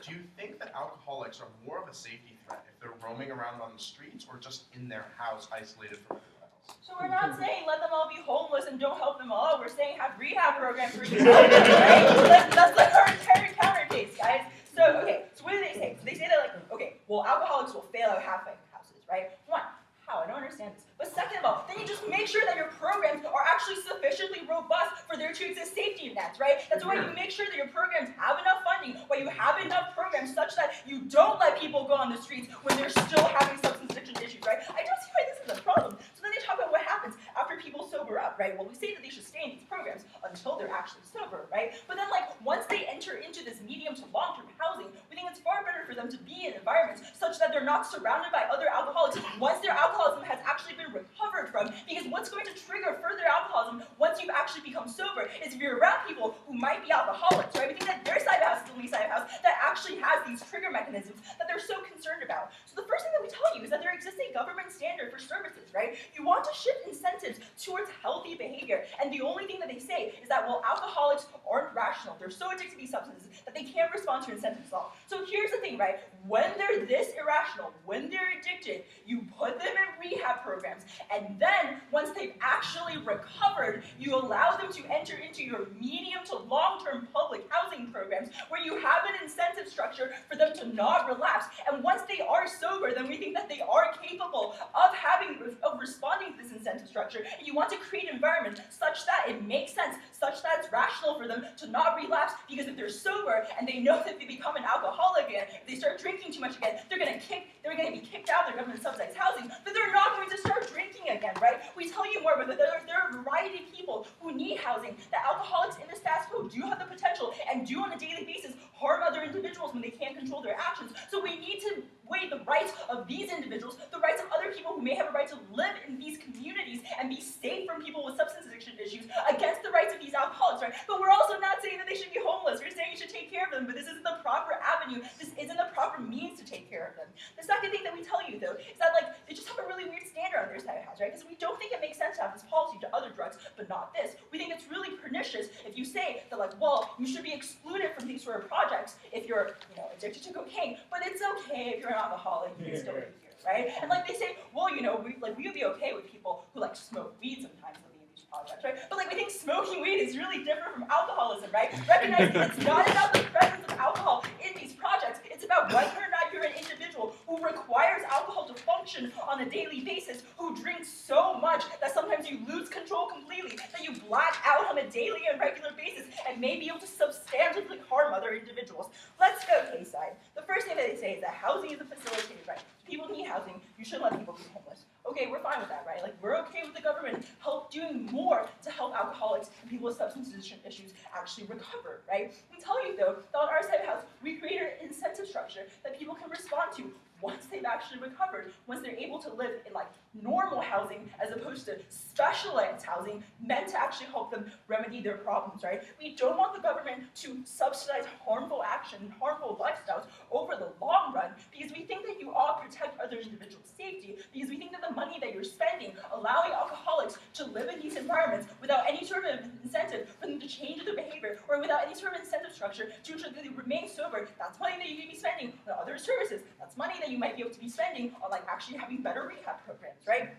Do you think that alcoholics are more of a safety threat if they're roaming around on the streets or just in their house isolated from everyone else? So we're not saying let them all be homeless and don't help them all. We're saying have rehab programs for you, right? That's like our entire counter case, guys. So, okay, so what do they say? So they say that well, alcoholics will fail at halfway houses, right? One, how? I don't understand this. But second of all, then you just make sure that your programs are actually sufficiently robust for there to exist safety nets, right? That's why you make sure that your programs have enough funding, why you have enough programs such that you don't let people go on the streets when they're still having substance addiction issues, right? I don't see why this is a problem. So then they talk about what happens after people sober up, right? Well, we say that they should stay in these programs until they're actually sober, right? But then once they enter into this medium to long-term housing, we think it's far better for them to be in environments such that they're not surrounded by other alcoholics once their alcoholism has actually been recovered from. Because what's going to trigger further alcoholism once you've actually become sober is if you're around people who might be alcoholics, right? We think that their side of the house is the only side of the house that actually has these trigger mechanisms that they're so concerned about. So the first thing that we tell you is that there exists a government standard for services, right? You want to shift incentives towards healthy behavior, and the only thing that they say is that, well, alcoholics aren't rational. They're so addicted to these substances that they can't respond to incentives at all. So here's the thing, right? When they're this irrational, when they're addicted, you put them in rehab programs, and then once they've actually recovered, you allow them to enter into your medium to long-term public housing programs where you have an incentive structure for them to not relapse. And once they are sober, then we think that they are capable of responding to this incentive structure. And you want to create an environment such that it makes sense, such that it's rational for them to not relapse, because if they're sober and they know that if they become an alcoholic again, if they start drinking too much again, they're going to be kicked out of their government subsidized housing, but they're not going to start drinking again, right? We tell you more, but there are a variety of people who need housing. The alcoholics in the status quo do have the potential and do on a daily basis harm other individuals when they can't control their actions. So we need to weigh the rights of these individuals, the rights of other people who may have a right to live in these communities and be safe from people with substance addiction issues against the rights of these alcoholics, right? But we're also not saying that they should be homeless. We're saying you should take care of them, but this isn't the proper avenue. This isn't the proper means to take care of them. The second thing that we tell you, though, is that they just have a really weird standard on their other side of the house, right? Because we don't think it makes sense to have this policy to other drugs, but not this. We think it's really pernicious if you say that, like, well, you should be excluded from these sort of projects if you're, addicted to cocaine, but it's okay if you're an alcoholic, you can still be here, right? And like they say, well, we would be okay with people who like smoke weed sometimes living in these projects, right? But like we think smoking weed is really different from alcoholism, right? Recognize it's not about the presence of alcohol in these projects. It's about whether or not you're an individual who requires alcohol to function on a daily basis, who drinks so much that sometimes you lose control completely, that you black out on a daily and regular basis, and may be able to substantively harm other individuals. Let's go case side. The first thing that they say is that housing is a facilitated right. People need housing. You shouldn't let people be homeless. Okay, we're fine with that, right? Like, we're okay with the government doing more to help alcoholics and people with substance addiction issues actually recover, right? We tell you, though, that on our side of the house, we create an incentive structure that people can respond to once they've actually recovered, once they're able to live in, like, normal housing as opposed to specialized housing meant to actually help them remedy their problems, right? We don't want the government to subsidize harmful action, harmful lifestyles over the long run, because we think that you ought to protect other individuals' safety, because we think that the money that you're spending allowing alcoholics to live in these environments without any sort of incentive for them to change their behavior, or without any sort of incentive structure to ensure that they remain sober, that's money that you could be spending on other services. That's money that you might be able to be spending on, like, actually having better rehab programs, right?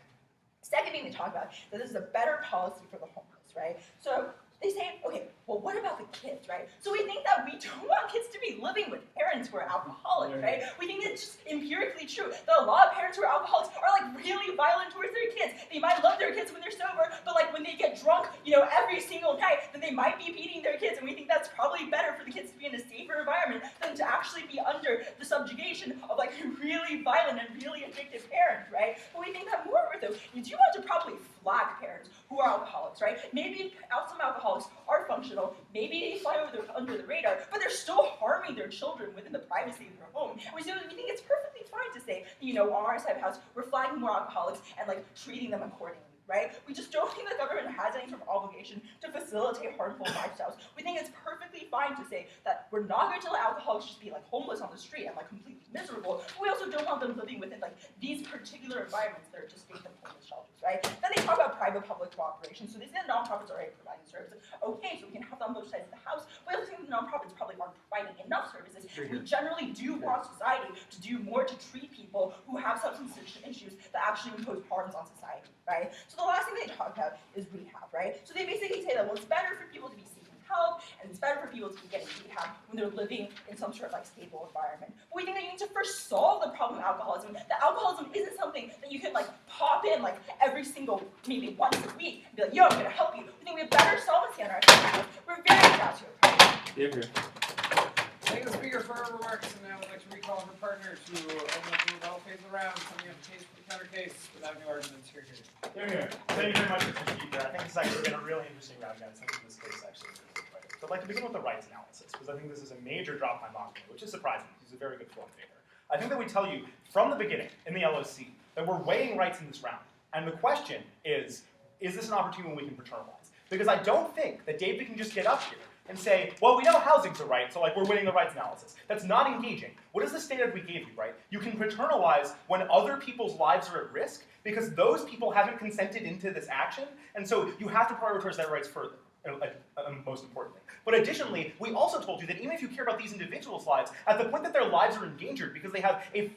Second thing they talk about, that this is a better policy for the homeless, right? So they say, okay, well, what about the kids, right? So we think that we don't want kids to be living with parents who are alcoholics, right? We think it's just empirically true that a lot of parents who are alcoholics are like really violent towards their kids. They might love their kids when they're sober, but like when they get drunk, every single night, then they might be beating their kids, and we think that's probably better for the kids to be in a safer environment than to actually be under the subjugation of like a really violent and really addictive parent, right? But we think that moreover, though, you do want to probably flag parents who are alcoholics, right? Maybe some alcoholics are functional, maybe they fly under the radar, but they're still harming their children within the privacy of their home. And we think it's perfectly fine to say, on our side of the house, we're flagging more alcoholics and like treating them accordingly, right? We just don't think the government has any sort of obligation to facilitate harmful lifestyles. We think it's perfectly fine to say that we're not going to let alcoholics just be like homeless on the street and like completely miserable, but we also don't want them living within like these particular environments that are just state them homeless shelters, right? Then they talk about private-public cooperation. So they say that nonprofits are already providing services. Okay, so we can have them on both sides of the house. But I also think the nonprofits probably aren't providing enough services. We generally do want society to do more to treat people who have substance addiction issues that actually impose harms on society, right? So the last thing they talk about is rehab, right? So they basically say that, well, it's better for people to be seeking help, and it's better for people to be getting rehab when they're living in some sort of like stable environment. But we think that you need to first solve the problem of alcoholism. That alcoholism isn't something that you can like pop in like every single, maybe once a week, and be like, yo, I'm gonna help you. We think we have better solvency on our side. We're very proud to approach. Thank the speaker for her remarks, and now I'd like to recall her partner to open up the rebuttal phase of the round, summing up the case for the counter case without new arguments. Here. Thank you very much for that. I think this has actually been a really interesting round, guys. I think this case actually is really quite good. So I'd like to begin with the rights analysis, because I think this is a major drop my mock, which is surprising. He's a very good Florida fader. I think that we tell you from the beginning in the LOC that we're weighing rights in this round. And the question is this an opportunity when we can paternalize? Because I don't think that David can just get up here and say, well, we know housing's a right, so like we're winning the rights analysis. That's not engaging. What is the standard we gave you, right? You can paternalize when other people's lives are at risk because those people haven't consented into this action, and so you have to prioritize their rights further, most importantly. But additionally, we also told you that even if you care about these individuals' lives, at the point that their lives are endangered because they have a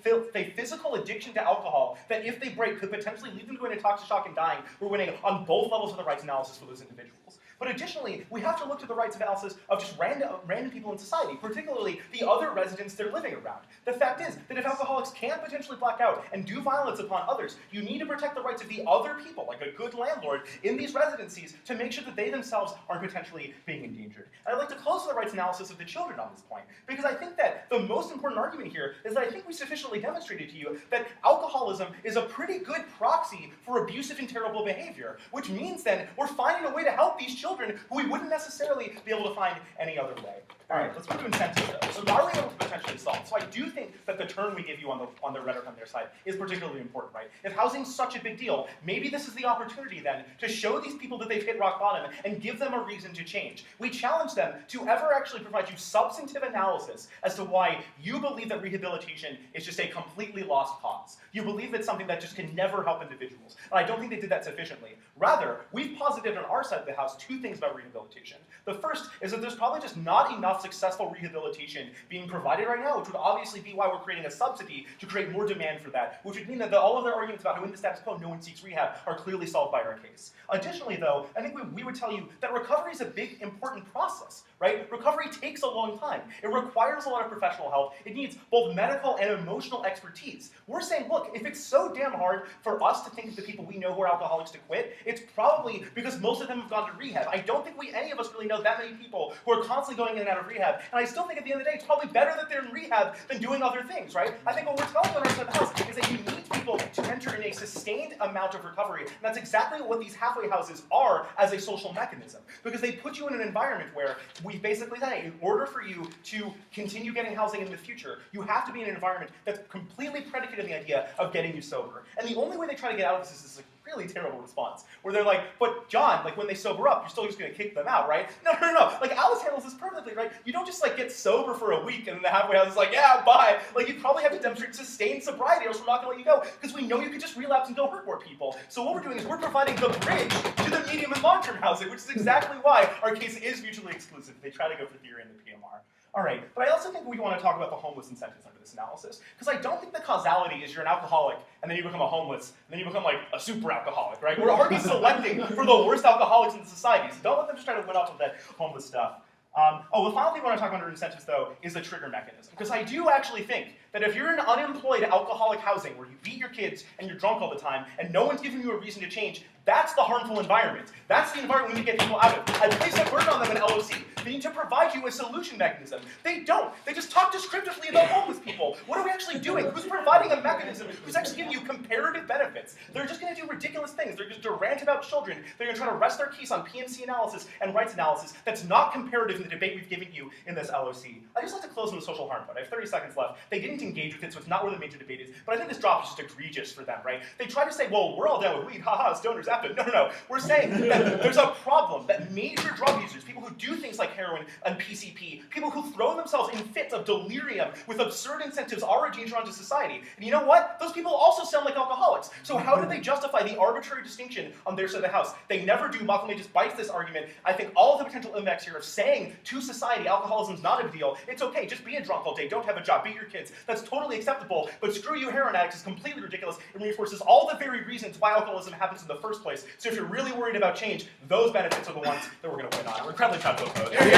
physical addiction to alcohol, that if they break could potentially lead them to going into toxic shock and dying, we're winning on both levels of the rights analysis for those individuals. But additionally, we have to look to the rights analysis of just random people in society, particularly the other residents they're living around. The fact is that if alcoholics can potentially black out and do violence upon others, you need to protect the rights of the other people, like a good landlord, in these residencies to make sure that they themselves aren't potentially being endangered. And I'd like to close the rights analysis of the children on this point, because I think that the most important argument here is that I think we sufficiently demonstrated to you that alcoholism is a pretty good proxy for abusive and terrible behavior, which means then we're finding a way to help these children children who we wouldn't necessarily be able to find any other way. All right, let's move to incentives though. So are we able to potentially solve? So I do think that the turn we give you on the rhetoric on their side is particularly important, right? If housing's such a big deal, maybe this is the opportunity then to show these people that they've hit rock bottom and give them a reason to change. We challenge them to ever actually provide you substantive analysis as to why you believe that rehabilitation is just a completely lost cause. You believe that something that just can never help individuals. And I don't think they did that sufficiently. Rather, we've posited on our side of the house two things about rehabilitation. The first is that there's probably just not enough successful rehabilitation being provided right now, which would obviously be why we're creating a subsidy to create more demand for that, which would mean that all of their arguments about how in the status quo no one seeks rehab are clearly solved by our case. Additionally, though, I think we would tell you that recovery is a big, important process, right? Recovery takes a long time. It requires a lot of professional help. It needs both medical and emotional expertise. We're saying, look, if it's so damn hard for us to think of the people we know who are alcoholics to quit, it's probably because most of them have gone to rehab. I don't think any of us really know that many people who are constantly going in and out of rehab. And I still think at the end of the day, it's probably better that they're in rehab than doing other things, right? I think what we're telling on our side of the house is that you need people to enter in a sustained amount of recovery. And that's exactly what these halfway houses are as a social mechanism. Because they put you in an environment where we basically say, in order for you to continue getting housing in the future, you have to be in an environment that's completely predicated on the idea of getting you sober. And the only way they try to get out of this is a really terrible response, where they're like, but John, like when they sober up, you're still just gonna kick them out, right? No. Like Alice handles this perfectly, right? You don't just like get sober for a week and then the halfway house is like, yeah, bye. Like you probably have to demonstrate sustained sobriety or else we're not gonna let you go, because we know you could just relapse and go hurt more people. So what we're doing is we're providing the bridge to the medium and long-term housing, which is exactly why our case is mutually exclusive. They try to go for theory in the PMR. All right, but I also think we want to talk about the homeless incentives under this analysis, because I don't think the causality is you're an alcoholic and then you become a homeless, and then you become like a super alcoholic, right? We're already selecting for the worst alcoholics in the society, so don't let them just try to win off of that homeless stuff. The final thing I want to talk about under incentives, though, is the trigger mechanism. Because I do actually think that if you're in unemployed alcoholic housing where you beat your kids and you're drunk all the time and no one's giving you a reason to change, that's the harmful environment. That's the environment we need to get people out of. I place that burden on them in LOC. They need to provide you a solution mechanism. They don't. They just talk descriptively about homeless people. What are we actually doing? Who's providing a mechanism? Who's actually giving you comparative benefits? They're just going to do ridiculous things. They're just to rant about children. They're going to try to rest their case on PNC analysis and rights analysis that's not comparative in the debate we've given you in this LOC. I just like to close on the social harm part. I have 30 seconds left. They didn't engage with it, so it's not where the major debate is. But I think this drop is just egregious for them, right? They try to say, well, we're all down with weed. Haha, stoners after. No. We're saying that there's a problem that major drug users, people who do things like heroin and PCP, people who throw themselves in fits of delirium with absurd incentives are a danger onto society. And you know what? Those people also sound like alcoholics. So how do they justify the arbitrary distinction on their side of the house? They never do. Malcolm just bites this argument. I think all of the potential impacts here of saying to society alcoholism is not a big deal. It's okay. Just be a drunk all day. Don't have a job. Beat your kids. That's totally acceptable. But screw you, heroin addicts is completely ridiculous. It reinforces all the very reasons why alcoholism happens in the first place. So if you're really worried about change, those benefits are the ones that we're going to win on. We're incredibly proud of those. Thank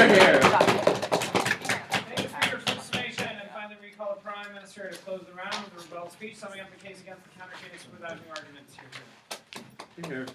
you for your summation, and finally recall the Prime Minister to close the round with a rebuttal speech summing up the case against the counter case without new arguments here.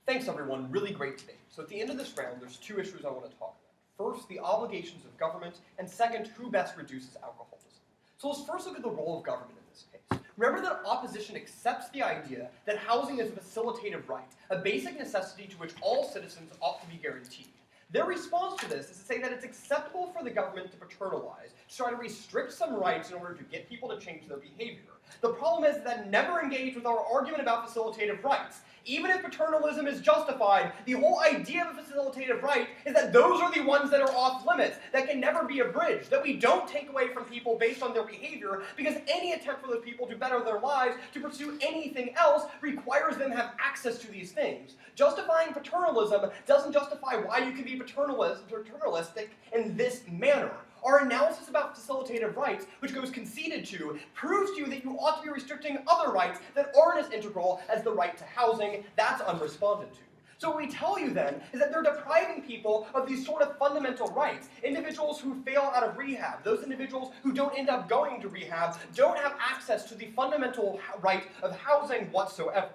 Thanks, everyone. Really great debate. So at the end of this round, there's two issues I want to talk about. First, the obligations of government, and second, who best reduces alcoholism. So let's first look at the role of government in this case. Remember that opposition accepts the idea that housing is a facilitative right, a basic necessity to which all citizens ought to be guaranteed. Their response to this is to say that it's acceptable for the government to paternalize, to try to restrict some rights in order to get people to change their behavior. The problem is that never engage with our argument about facilitative rights. Even if paternalism is justified, the whole idea of a facilitative right is that those are the ones that are off limits, that can never be abridged, that we don't take away from people based on their behavior, because any attempt for those people to better their lives, to pursue anything else, requires them to have access to these things. Justifying paternalism doesn't justify why you can be paternalistic in this manner. Our analysis about facilitative rights, which goes conceded to, proves to you that you ought to be restricting other rights that aren't as integral as the right to housing. That's unresponded to. So what we tell you then is that they're depriving people of these sort of fundamental rights. Individuals who fail out of rehab, those individuals who don't end up going to rehab, don't have access to the fundamental right of housing whatsoever.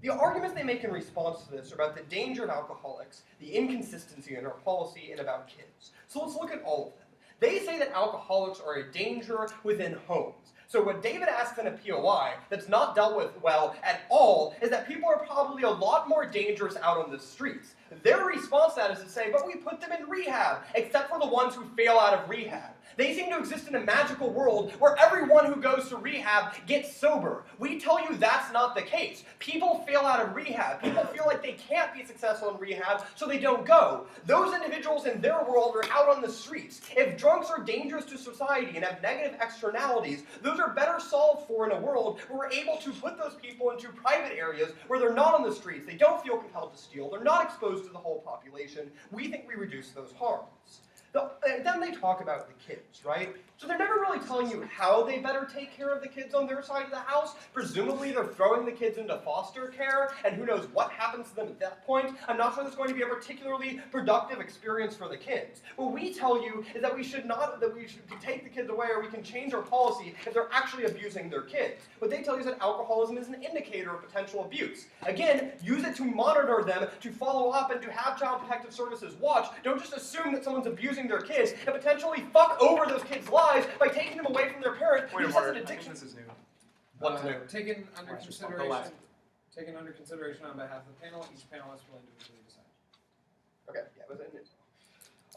The arguments they make in response to this are about the danger of alcoholics, the inconsistency in our policy, and about kids. So let's look at all of them. They say that alcoholics are a danger within homes. So what David asks in a POI that's not dealt with well at all is that people are probably a lot more dangerous out on the streets. Their response to that is to say, but we put them in rehab, except for the ones who fail out of rehab. They seem to exist in a magical world where everyone who goes to rehab gets sober. We tell you that's not the case. People fail out of rehab. People feel like they can't be successful in rehab, so they don't go. Those individuals in their world are out on the streets. If drunks are dangerous to society and have negative externalities, those are better solved for in a world where we're able to put those people into private areas where they're not on the streets, they don't feel compelled to steal, they're not exposed to the whole population. We think we reduce those harms. And then they talk about the kids, right? So they're never really telling you how they better take care of the kids on their side of the house. Presumably they're throwing the kids into foster care, and who knows what happens to them at that point. I'm not sure that's going to be a particularly productive experience for the kids. What we tell you is that we should take the kids away, or we can change our policy if they're actually abusing their kids. What they tell you is that alcoholism is an indicator of potential abuse. Again, use it to monitor them, to follow up, and to have Child Protective Services watch. Don't just assume that someone's abusing their kids and potentially fuck over those kids' lives by taking them away from their parent who just has an addiction. This is new. What's new? Taken under Right, just consideration. the last. Taken under consideration on behalf of the panel. Each panelist will individually decide. Okay, yeah, it was in it.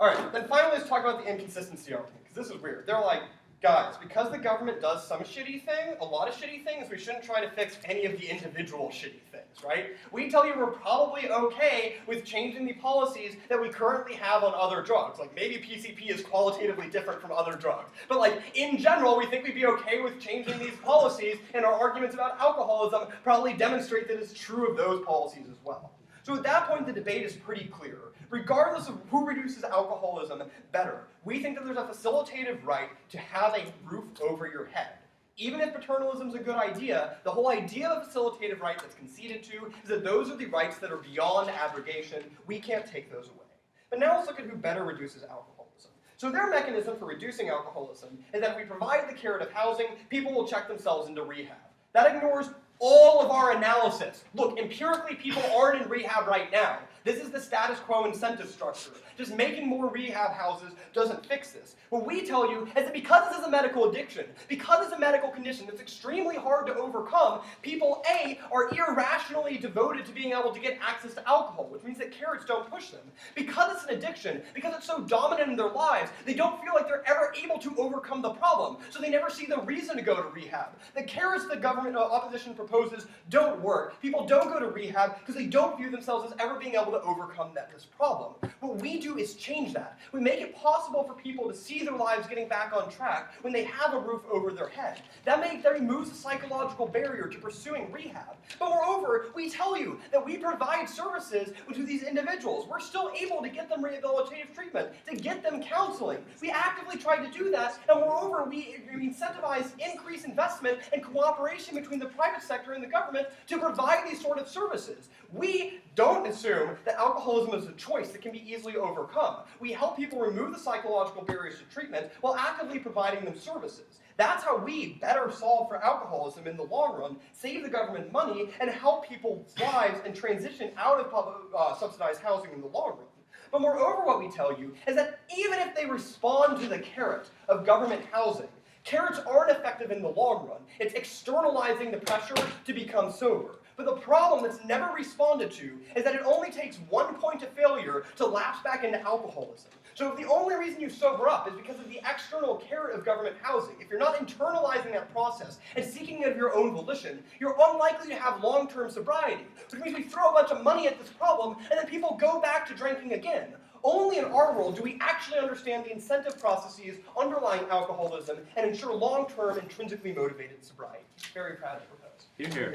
All right, then finally let's talk about the inconsistency argument, because this is weird. They're like, guys, because the government does some shitty thing, a lot of shitty things, we shouldn't try to fix any of the individual shitty things, right? We tell you we're probably okay with changing the policies that we currently have on other drugs. Like, maybe PCP is qualitatively different from other drugs. But like, in general, we think we'd be okay with changing these policies, and our arguments about alcoholism probably demonstrate that it's true of those policies as well. So at that point, the debate is pretty clear. Regardless of who reduces alcoholism better, we think that there's a facilitative right to have a roof over your head. Even if paternalism is a good idea, the whole idea of a facilitative right that's conceded to is that those are the rights that are beyond abrogation. We can't take those away. But now let's look at who better reduces alcoholism. So their mechanism for reducing alcoholism is that if we provide the carrot of housing, people will check themselves into rehab. That ignores all of our analysis. Look, empirically, people aren't in rehab right now. This is the status quo incentive structure. Just making more rehab houses doesn't fix this. What we tell you is that because this is a medical addiction, because it's a medical condition that's extremely hard to overcome, people, A, are irrationally devoted to being able to get access to alcohol, which means that carrots don't push them. Because it's an addiction, because it's so dominant in their lives, they don't feel like they're ever able to overcome the problem, so they never see the reason to go to rehab. The carrots the government opposition proposes don't work. People don't go to rehab because they don't view themselves as ever being able to overcome this problem. What we do is change that. We make it possible for people to see their lives getting back on track when they have a roof over their head. That removes the psychological barrier to pursuing rehab. But moreover, we tell you that we provide services to these individuals. We're still able to get them rehabilitative treatment, to get them counseling. We actively try to do that, and moreover, we incentivize increased investment and cooperation between the private sector and the government to provide these sort of services. We don't assume that alcoholism is a choice that can be easily overcome. We help people remove the psychological barriers to treatment while actively providing them services. That's how we better solve for alcoholism in the long run, save the government money, and help people's lives and transition out of public, subsidized housing in the long run. But moreover, what we tell you is that even if they respond to the carrot of government housing, carrots aren't effective in the long run. It's externalizing the pressure to become sober. But the problem that's never responded to is that it only takes 1 point of failure to lapse back into alcoholism. So if the only reason you sober up is because of the external carrot of government housing, if you're not internalizing that process and seeking it of your own volition, you're unlikely to have long-term sobriety, which means we throw a bunch of money at this problem and then people go back to drinking again. Only in our world do we actually understand the incentive processes underlying alcoholism and ensure long-term, intrinsically motivated sobriety. Very proud to propose. Here.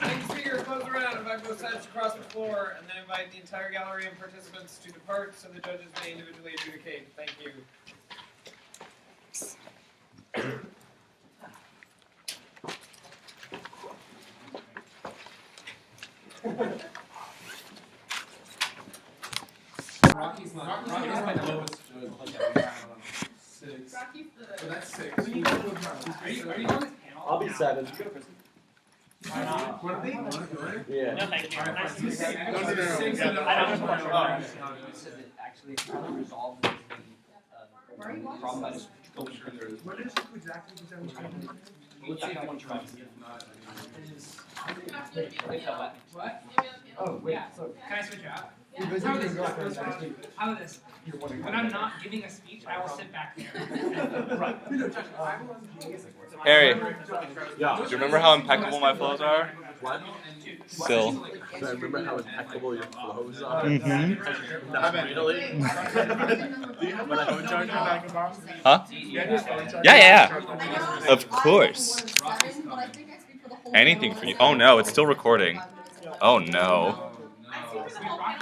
Next speaker, close the round. Invite both sides across the floor, and then invite the entire gallery and participants to depart so the judges may individually adjudicate. Thank you. Rocky's my lowest judge. Like, 6. So that's 6. Are you on this panel? I'll be 7. What are they? Yeah. No, thank you. Alright, fine. Nice to Six. meet you. No, no, no. Six. No, no, I don't have no, much no, more. no, no, no. Actually, it's resolved the problem by just I'm sure there is. What is exactly the Let's see if one tries. If not, What? Oh, wait. So can I switch out? How about this? When I'm not giving a speech, I will sit back there. Right. Harry, do you remember how impeccable my flows are? what? Still. Do I remember how impeccable your flows are? Mm-hmm. Not really. When I phone charger back in box? Huh? Yeah. Of course. Anything for you. Oh no, it's still recording. Oh no. Oh, no.